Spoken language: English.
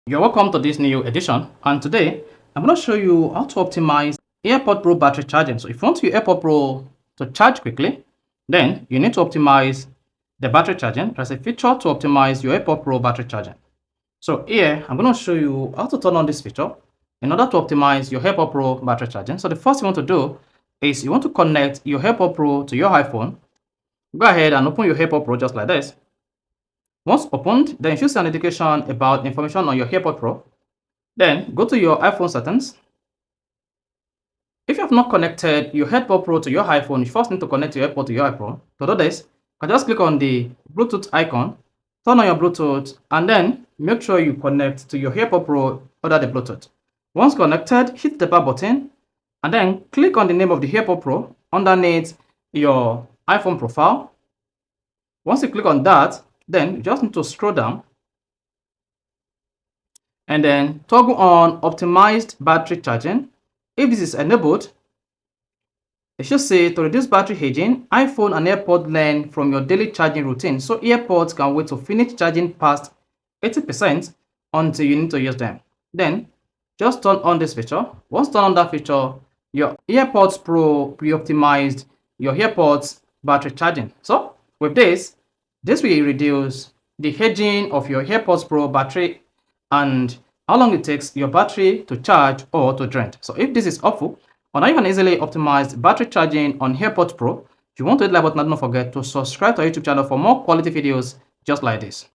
You're welcome to this new edition, and today I'm going to show you how to optimize AirPods Pro battery charging. So if you want your AirPods Pro to charge quickly, then you need to optimize the battery charging. There's a feature to optimize your AirPods Pro battery charging. So here I'm going to show you how to turn on this feature in order to optimize your AirPods Pro battery charging. So the first thing you want to do is you want to connect your AirPods Pro to your iPhone. Go ahead and open your AirPods Pro just like this. Once opened, then you should see an indication about information on your AirPods Pro. Then go to your iPhone settings. If you have not connected your AirPods Pro to your iPhone, you first need to connect your AirPods to your iPhone. To do this, you can just click on the Bluetooth icon, turn on your Bluetooth, and then make sure you connect to your AirPods Pro under the Bluetooth. Once connected, hit the power button, and then click on the name of the AirPods Pro underneath your iPhone profile. Once you click on that, then you just need to scroll down and then toggle on optimized battery charging. If this is enabled, it should say to reduce battery aging, iPhone and AirPods learn from your daily charging routine. So AirPods can wait to finish charging past 80% until you need to use them. Then just turn on this feature. Once turn on that feature, your AirPods Pro pre-optimized your AirPods battery charging. So with this will reduce the aging of your AirPods Pro battery and how long it takes your battery to charge or to drain. So if this is helpful on how you can easily optimize battery charging on AirPods Pro, if you want to hit the like button, don't forget to subscribe to our YouTube channel for more quality videos just like this.